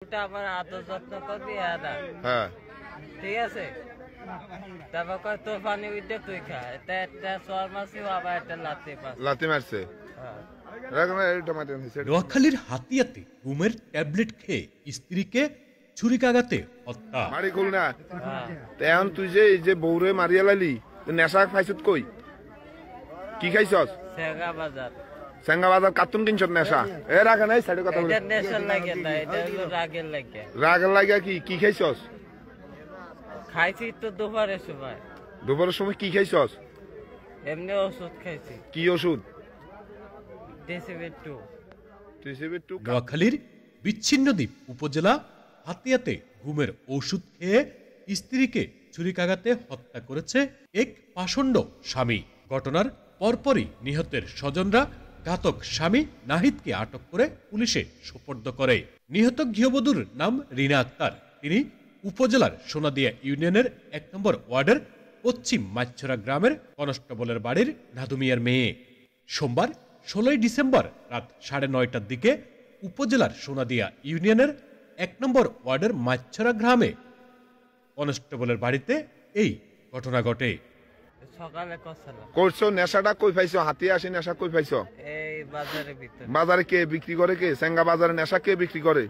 আমার আদর যত্ন করবি হ্যাঁ ঠিক আছে তারপর কয় তোর পানি উঠে তুই খা এটা একটা চর মাছি আবার একটা লাথি মারছে নোয়াখালীর হাতিয়াতে ঘুমের ট্যাবলেট খেয়ে স্ত্রীকে ছুরিকাঘাতে হত্যা। মারি খুল না এখন তুই যে এই যে বউরে মারিয়া লাইলি নেশা খাইছত কই কি খাইছস? সেঙ্গা বাজার কার্টুন কিনছত নেশা এ রাখা নাই সাইডে কথা বলি। এটা নেশা লাগে না, এটা হলো রাগের লাগে। রাগের লাগে কি খাইছস? খাইছি তো দুপুরের সময়। দুপুরের সময় কি খাইছস? এমনি ওষুধ খাইছি। কি ওষুধ? ডেসিবিট 2। নোয়াখালীর বিচ্ছিন্নদ্বীপ উপজেলা হাতিয়াতে ঘুমের ওষুধ খেয়ে স্ত্রীকে ছুরিকাঘাতে হত্যা করেছে এক পাষণ্ড স্বামী। ঘটনার পরপরই নিহতের স্বজনরা ঘাতক স্বামী নাহিদকে আটক করে পুলিশে সোপর্দ করে। নিহত গৃহবধূর নাম রিনা আক্তার। তিনি উপজেলার সোনাদিয়া ইউনিয়নের ১ নম্বর ওয়ার্ডের পশ্চিম মাছছড়া গ্রামের কনস্টেবলের বাড়ির নাদুমিয়ার মেয়ে। সোমবার ১৬ ডিসেম্বর রাত ৯:৩০টার দিকে উপজেলার সোনাদিয়া ইউনিয়নের ১ নম্বর ওয়ার্ডের মাছছড়া গ্রামে কনস্টেবলের বাড়িতে এই ঘটনা ঘটে। সকালে করছো নেশাটা কই পাইছো? হাতিয়া আসি নেশা কই পাইছো? এই বাজারের ভিতরে। বাজারে কে বিক্রি করে? কে সেঙ্গা বাজারে নেশা কে বিক্রি করে?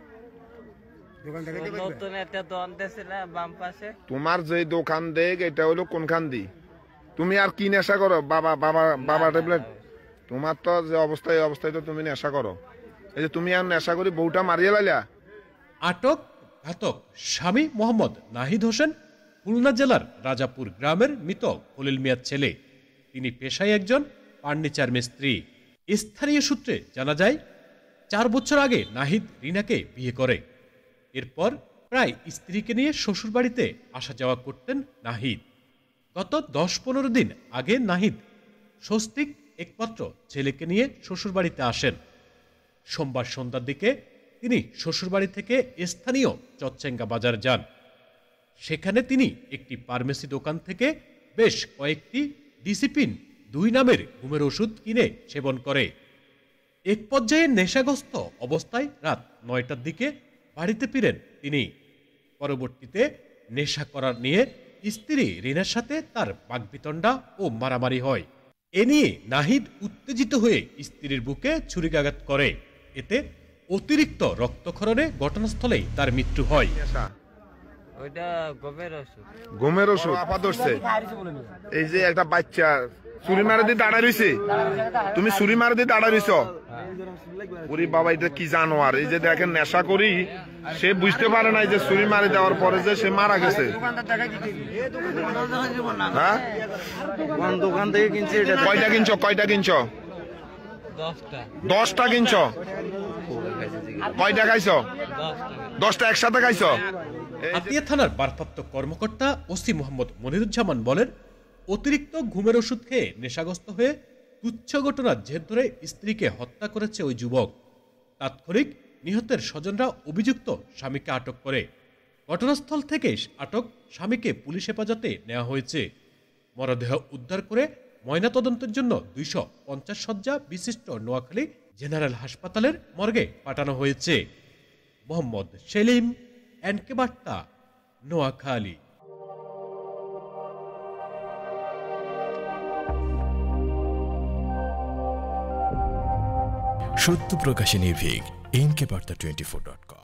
নতুন একটা দোকান দিয়েছিল বাম পাশে। তোমার যে দোকান দেখ এটা হলো কোনখান দি? তুমি আর কি নেশা করো? বাবা ট্যাবলেট। তোমার তো যে অবস্থায় তো তুমি নেশা করো। এই যে তুমি আর নেশা করি বউটা মারিয়ে লাইলা। আটক ঘাতক স্বামী মোহাম্মদ নাহিদ হোসেন খুলনা জেলার রাজাপুর গ্রামের মৃত খলিল মিয়ার ছেলে। তিনি পেশায় একজন ফার্নিচার মিস্ত্রি। স্থানীয় সূত্রে জানা যায় ৪ বছর আগে নাহিদ রিনাকে বিয়ে করে। এরপর প্রায় স্ত্রীকে নিয়ে শ্বশুরবাড়িতে আসা যাওয়া করতেন নাহিদ। গত ১০-১৫ দিন আগে নাহিদ স্বস্তিক একমাত্র ছেলেকে নিয়ে শ্বশুরবাড়িতে আসেন। সোমবার সন্ধ্যার দিকে তিনি শ্বশুরবাড়ি থেকে স্থানীয় চচ্চেঙ্গা বাজার যান। সেখানে তিনি একটি ফার্মেসি দোকান থেকে বেশ কয়েকটি ডিসিপিন ২ নামের ঘুমের ওষুধ কিনে সেবন করে। এক পর্যায়ে নেশাগ্রস্ত অবস্থায় রাত ৯টার দিকে বাড়িতে ফিরেন তিনি। পরবর্তীতে নেশা করার নিয়ে স্ত্রী রিনার সাথে তার বাগবিতণ্ডা ও মারামারি হয়। এ নিয়ে নাহিদ উত্তেজিত হয়ে স্ত্রীর বুকে ছুরিকাঘাত করে। এতে অতিরিক্ত রক্তক্ষরণে ঘটনাস্থলেই তার মৃত্যু হয়। ওইটা ঘুমের ওষুধ আপা ধরছে। এই যে একটা বাচ্চা ছুরি মারে দিয়ে দাঁড়া রইছে, তুমি ছুরি মারে দিয়ে দাঁড়া রইছ। ওরে বাবা এটা কি জানোয়ার! এই যে দেখেন নেশা করি সে বুঝতে পারে না যে ছুরি মারি দেওয়ার পরে যে সে মারা গেছে। হ্যাঁ দোকান থেকে কিনছি। কয়টা কিনছ? 10টা কিনছ? কয়টা খাইছ? 10টা একসাথে খাইছ? হাতিয়া থানার ভারপ্রাপ্ত কর্মকর্তা ওসি মোহাম্মদ মনিরুজ্জামান বলেন, অতিরিক্ত ঘুমের ওষুধ খেয়ে নেশাগ্রস্ত হয়ে তুচ্ছ ঘটনার জের ধরে স্ত্রীকে হত্যা করেছে ওই যুবক। তাৎক্ষণিক নিহতের স্বজনরা অভিযুক্ত স্বামীকে আটক করে। ঘটনাস্থল থেকে আটক স্বামীকে পুলিশ হেফাজতে নেওয়া হয়েছে। মরদেহ উদ্ধার করে ময়নাতদন্তের জন্য 250 শয্যা বিশিষ্ট নোয়াখালী জেনারেল হাসপাতালের মর্গে পাঠানো হয়েছে। মোহাম্মদ সেলিম, এনকে বার্তা, নোয়াখালী। সত্য প্রকাশে নির্ভীক, এনকে বার্তা 24.com।